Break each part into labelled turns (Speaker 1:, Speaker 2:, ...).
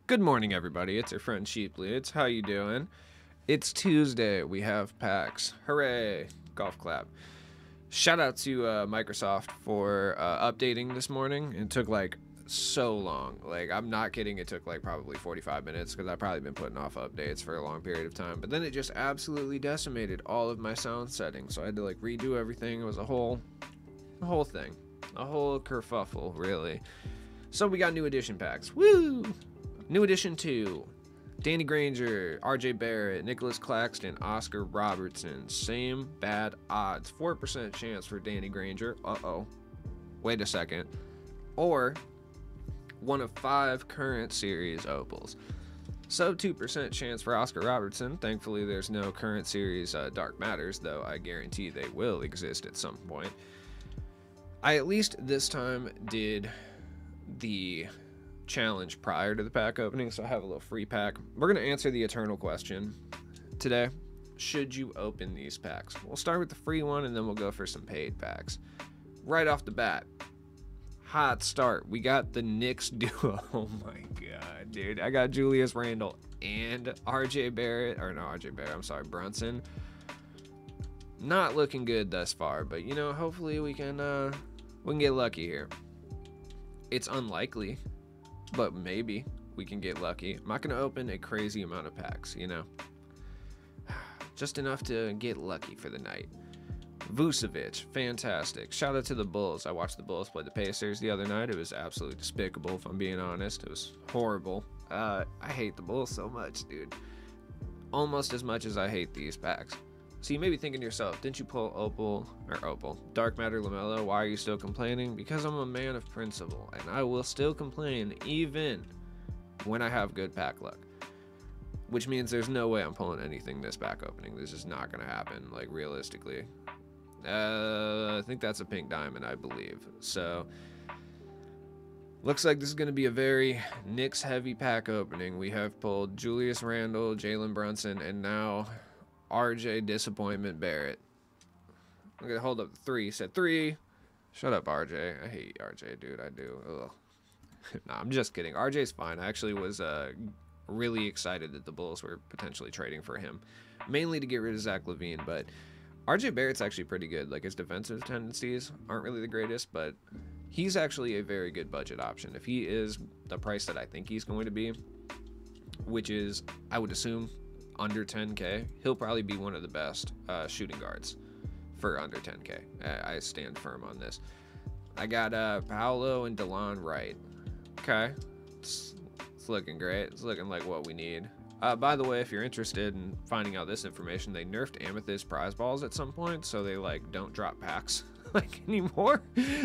Speaker 1: Good morning, everybody. It's your friend Sheepley. It's how you doing? It's Tuesday. We have packs. Hooray! Golf clap. Shout out to Microsoft for updating this morning. It took like so long. Like, I'm not kidding. It took like probably 45 minutes because I've probably been putting off updates for a long period of time. But then it just absolutely decimated all of my sound settings. So I had to like redo everything. It was a whole thing. A whole kerfuffle, really. So we got new edition packs. Woo! New edition 2. Danny Granger, RJ Barrett, Nicholas Claxton, Oscar Robertson. Same bad odds. 4% chance for Danny Granger. Uh-oh. Wait a second. Or one of 5 current series opals. So 2% chance for Oscar Robertson. Thankfully, there's no current series Dark Matters, though I guarantee they will exist at some point. I at least this time did the challenge prior to the pack opening, so I have a little free pack. We're going to answer the eternal question today. Should you open these packs? We'll start with the free one and then we'll go for some paid packs. Right off the bat, hot start. We got the Knicks duo. Oh my god, dude. I got Julius Randle and RJ Barrett. Or no, RJ Barrett. I'm sorry, Brunson. Not looking good thus far, but you know, hopefully we can get lucky here. It's unlikely, but maybe we can get lucky. I'm not going to open a crazy amount of packs, you know. Just enough to get lucky for the night. Vucevic, fantastic. Shout out to the Bulls. I watched the Bulls play the Pacers the other night. It was absolutely despicable, if I'm being honest. It was horrible. I hate the Bulls so much, dude. Almost as much as I hate these packs. So you may be thinking to yourself, didn't you pull Dark Matter LaMelo? Why are you still complaining? Because I'm a man of principle, and I will still complain even when I have good pack luck. Which means there's no way I'm pulling anything this pack opening. This is not going to happen, like, realistically. I think that's a pink diamond, I believe. So, looks like this is going to be a very Knicks-heavy pack opening. We have pulled Julius Randle, Jalen Brunson, and now RJ Disappointment Barrett. I'm gonna hold up the 3. Said 3. Shut up, RJ. I hate RJ, dude. I do. Ugh. Nah, I'm just kidding. RJ's fine. I actually was really excited that the Bulls were potentially trading for him, mainly to get rid of Zach LaVine. But RJ Barrett's actually pretty good. Like, his defensive tendencies aren't really the greatest, but he's actually a very good budget option. If he is the price that I think he's going to be, which is, I would assume, under 10K, he'll probably be one of the best shooting guards for under 10K. I stand firm on this. I got Paolo and DeLon Wright. Okay, it's looking great. It's looking like what we need. By the way, if you're interested in finding out this information, they nerfed Amethyst prize balls at some point, so they like don't drop packs like anymore.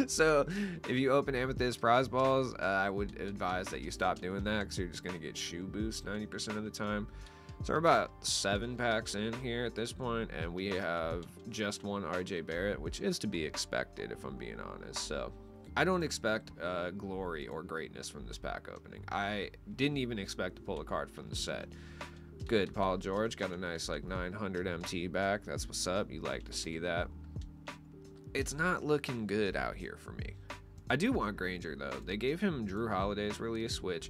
Speaker 1: So if you open Amethyst prize balls, I would advise that you stop doing that because you're just gonna get shoe boost 90% of the time. So we're about 7 packs in here at this point, and we have just one RJ Barrett, which is to be expected if I'm being honest. So I don't expect glory or greatness from this pack opening. I didn't even expect to pull a card from the set. Good, Paul George got a nice like 900 MT back. That's what's up. You like to see that. It's not looking good out here for me. I do want Granger though. They gave him Drew Holiday's release, which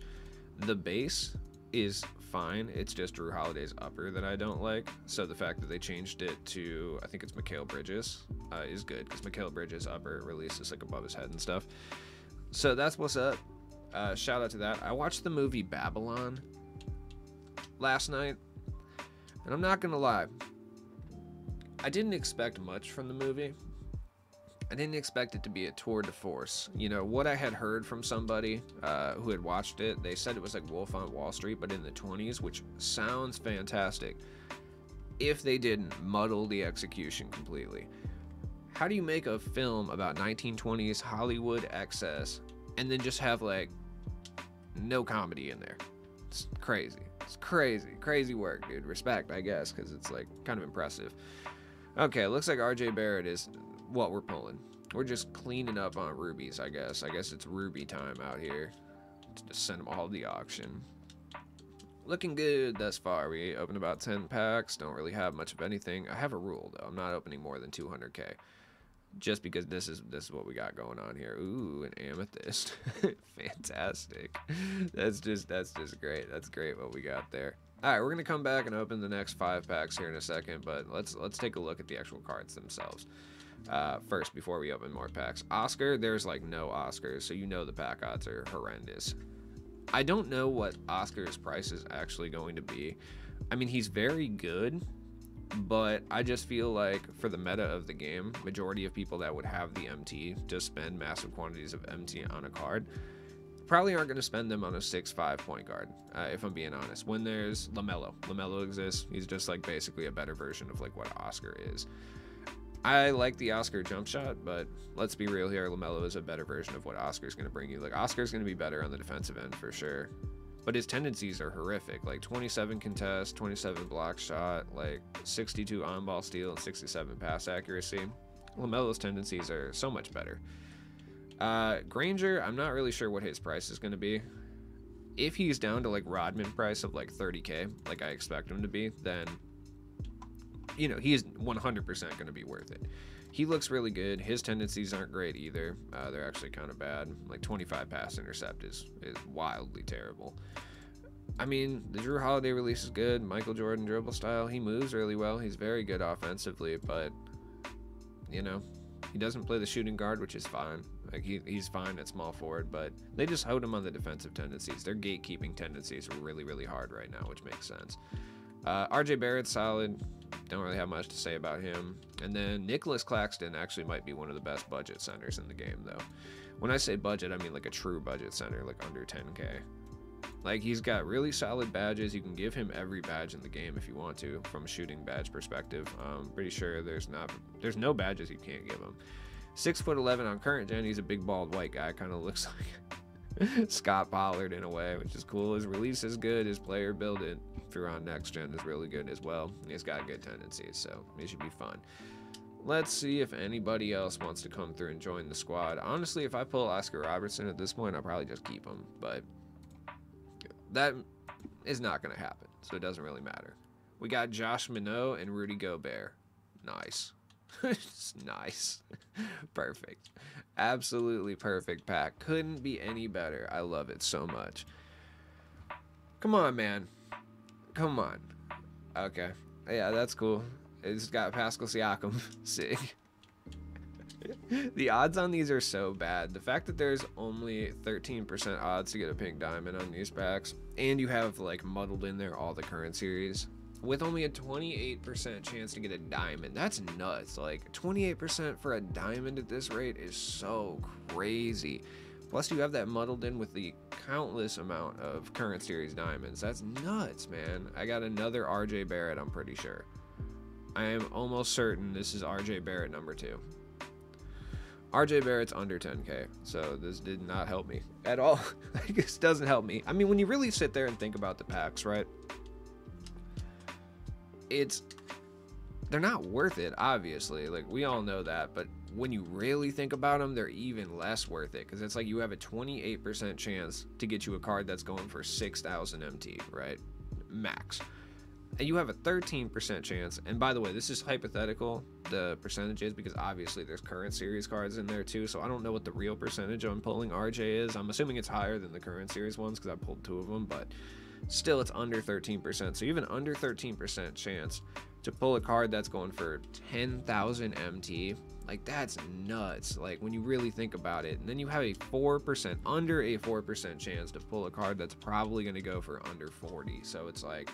Speaker 1: the base is fine. It's just Drew Holiday's upper that I don't like. So the fact that they changed it to, I think it's Mikal Bridges, is good because Mikal Bridges' upper release is like above his head and stuff. So that's what's up. Shout out to that. I watched the movie Babylon last night, and I'm not gonna lie, I didn't expect much from the movie. I didn't expect it to be a tour de force. You know, what I had heard from somebody who had watched it, they said it was like Wolf on Wall Street, but in the 20s, which sounds fantastic if they didn't muddle the execution completely. How do you make a film about 1920s Hollywood excess and then just have like no comedy in there? It's crazy. It's crazy work, dude. Respect, I guess, because it's like kind of impressive. Okay, looks like RJ Barrett is what we're pulling. We're just cleaning up on rubies, I guess. I guess it's ruby time out here. Just send them all to the auction. Looking good thus far. We opened about 10 packs. Don't really have much of anything. I have a rule, though. I'm not opening more than 200K. just because this is what we got going on here. Ooh, an amethyst. Fantastic. That's just great. That's great what we got there. All right, we're gonna come back and open the next 5 packs here in a second, but let's take a look at the actual cards themselves first before we open more packs. Oscar, there's like no Oscars, so you know the pack odds are horrendous. I don't know what Oscar's price is actually going to be. I mean, he's very good, but I just feel like for the meta of the game, majority of people that would have the MT to spend massive quantities of MT on a card probably aren't going to spend them on a 6'5" point guard, if I'm being honest. When there's LaMelo exists. He's just like basically a better version of like what Oscar is. I like the Oscar jump shot, but let's be real here. LaMelo is a better version of what Oscar's going to bring you. Like, Oscar's going to be better on the defensive end for sure, but his tendencies are horrific. Like 27 contest, 27 block shot, like 62 on-ball steal, and 67 pass accuracy. LaMelo's tendencies are so much better. Granger, I'm not really sure what his price is going to be. If he's down to like Rodman price of like 30K, like I expect him to be, then you know, he is 100% going to be worth it. He looks really good. His tendencies aren't great either. They're actually kind of bad. Like 25 pass intercept is wildly terrible. I mean, the Drew Holiday release is good. Michael Jordan dribble style. He moves really well. He's very good offensively, but you know, he doesn't play the shooting guard, which is fine. Like he's fine at small forward, but they just hold him on the defensive tendencies. Their gatekeeping tendencies are really, really hard right now, which makes sense. RJ Barrett's solid. Don't really have much to say about him. And then Nicholas Claxton actually might be one of the best budget centers in the game, though. When I say budget, I mean like a true budget center, like under 10K. Like, he's got really solid badges. You can give him every badge in the game if you want to, from a shooting badge perspective. I'm pretty sure there's no badges you can't give him. 6'11" on current gen. He's a big bald white guy. Kind of looks like Scott Pollard in a way, which is cool. His release is good. His player build it, if you're on next gen, is really good as well. He's got good tendencies, so it should be fun. Let's see if anybody else wants to come through and join the squad. Honestly, if I pull Oscar Robertson at this point, I'll probably just keep him, but that is not going to happen, so it doesn't really matter. We got Josh Minot and Rudy Gobert. Nice. Nice. Perfect. Absolutely perfect pack. Couldn't be any better. I love it so much. Come on, man. Come on. Okay. Yeah, that's cool. It's got Pascal Siakam. Sick. The odds on these are so bad. The fact that there's only 13% odds to get a pink diamond on these packs, and you have like muddled in there all the current series, with only a 28% chance to get a diamond. That's nuts. Like 28% for a diamond at this rate is so crazy. Plus you have that muddled in with the countless amount of current series diamonds. That's nuts, man. I got another RJ Barrett, I'm pretty sure. I am almost certain this is RJ Barrett number 2. RJ Barrett's under 10K, so this did not help me at all. This doesn't help me. I mean, when you really sit there and think about the packs, right? They're not worth it, obviously. Like, we all know that, but when you really think about them, they're even less worth it, because it's like you have a 28% chance to get you a card that's going for 6,000 MT, right? Max. And you have a 13% chance, and by the way, this is hypothetical, the percentages, because obviously there's current series cards in there too, so I don't know what the real percentage on pulling RJ is. I'm assuming it's higher than the current series ones, because I pulled 2 of them, but still it's under 13%. So you have an under 13% chance to pull a card that's going for 10,000 MT. Like, that's nuts, like, when you really think about it. And then you have a 4%, under a 4% chance to pull a card that's probably going to go for under 40. So it's like,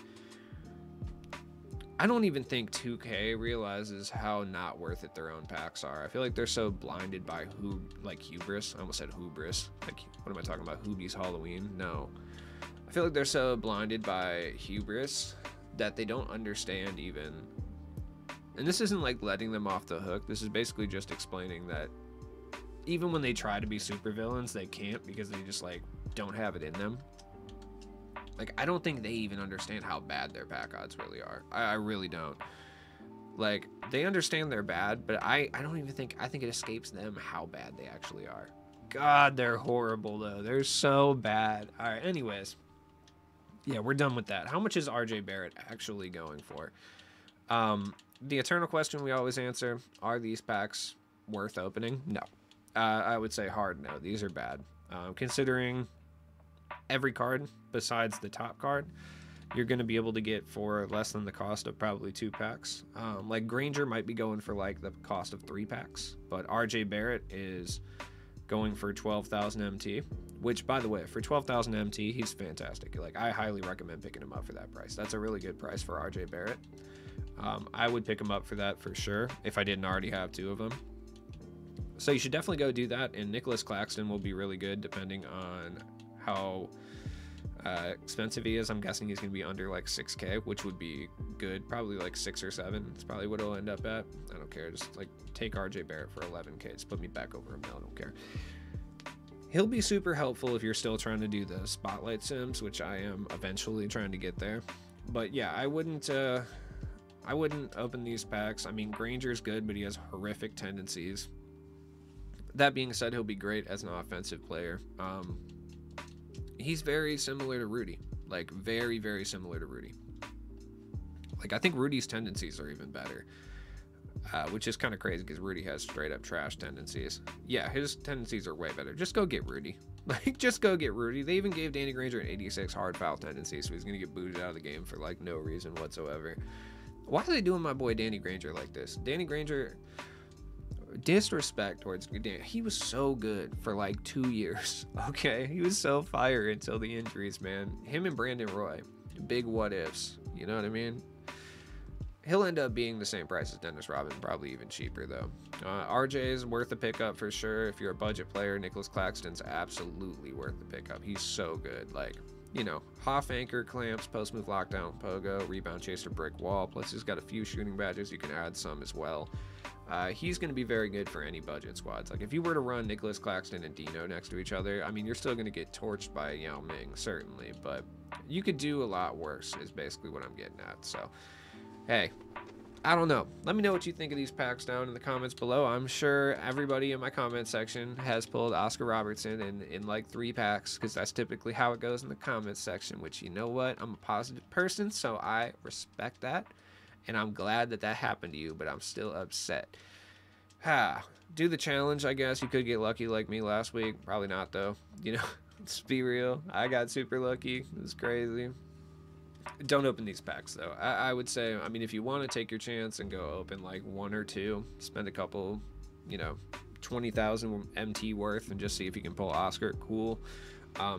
Speaker 1: I don't even think 2K realizes how not worth it their own packs are. I feel like they're so blinded by hubris. I almost said hubris. Like, what am I talking about? Hoobie's Halloween? No. I feel like they're so blinded by hubris that they don't understand even. And this isn't like letting them off the hook. This is basically just explaining that even when they try to be supervillains, they can't, because they just like don't have it in them. Like, I don't think they even understand how bad their pack odds really are. I really don't. Like, they understand they're bad, but I don't even think, I think it escapes them how bad they actually are. God, they're horrible, though. They're so bad. All right, anyways. Yeah, we're done with that. How much is RJ Barrett actually going for? The eternal question we always answer, are these packs worth opening? No. I would say hard no. These are bad. Considering every card besides the top card, you're going to be able to get for less than the cost of probably 2 packs. Like Granger might be going for like the cost of 3 packs, but RJ Barrett is going for 12,000 MT, which by the way, for 12,000 MT, he's fantastic. Like I highly recommend picking him up for that price. That's a really good price for RJ Barrett. I would pick him up for that for sure if I didn't already have 2 of them. So you should definitely go do that, and Nicholas Claxton will be really good depending on how expensive he is. I'm guessing he's going to be under like 6k, which would be good. Probably like 6 or 7. That's probably what it'll end up at. I don't care. Just like take RJ Barrett for 11k. Just put me back over a mil. I don't care. He'll be super helpful if you're still trying to do the spotlight sims, which I am eventually trying to get there. But yeah, I wouldn't open these packs. I mean, Granger's good, but he has horrific tendencies. That being said, he'll be great as an offensive player. He's very similar to Rudy, like very, very similar to Rudy. Like I think Rudy's tendencies are even better, which is kind of crazy because Rudy has straight up trash tendencies. Yeah, his tendencies are way better. Just go get Rudy. Like just go get Rudy. They even gave Danny Granger an 86 hard foul tendency, so he's gonna get booted out of the game for like no reason whatsoever. Why are they doing my boy Danny Granger like this? Danny Granger, disrespect towards Dan. He was so good for like 2 years. Okay, he was so fire until the injuries, man. Him and Brandon Roy, big what ifs. You know what I mean? He'll end up being the same price as Dennis Rodman, probably even cheaper though. RJ is worth a pickup for sure. If you're a budget player, Nicholas Claxton's absolutely worth the pickup. He's so good. Like, you know, Hoff anchor, clamps, post move lockdown, pogo, rebound chaser, brick wall. Plus he's got a few shooting badges. You can add some as well. He's going to be very good for any budget squads. Like if you were to run Nicholas Claxton and Dino next to each other, I mean, you're still going to get torched by Yao Ming, certainly, but you could do a lot worse is basically what I'm getting at. So, hey, I don't know. Let me know what you think of these packs down in the comments below. I'm sure everybody in my comment section has pulled Oscar Robertson in like 3 packs, because that's typically how it goes in the comments section, which, you know what? I'm a positive person, so I respect that. And I'm glad that happened to you, but I'm still upset. Do the challenge, I guess. You could get lucky like me last week. Probably not, though. You know, let's be real. I got super lucky. It was crazy. Don't open these packs, though. I would say, I mean, if you want to take your chance and go open like 1 or 2, spend a couple, you know, 20,000 MT worth and just see if you can pull Oscar, cool.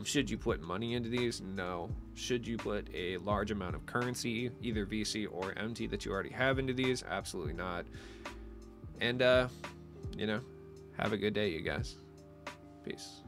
Speaker 1: Should you put money into these? No. Should you put a large amount of currency, either VC or MT that you already have into these? Absolutely not. And, you know, have a good day, you guys. Peace.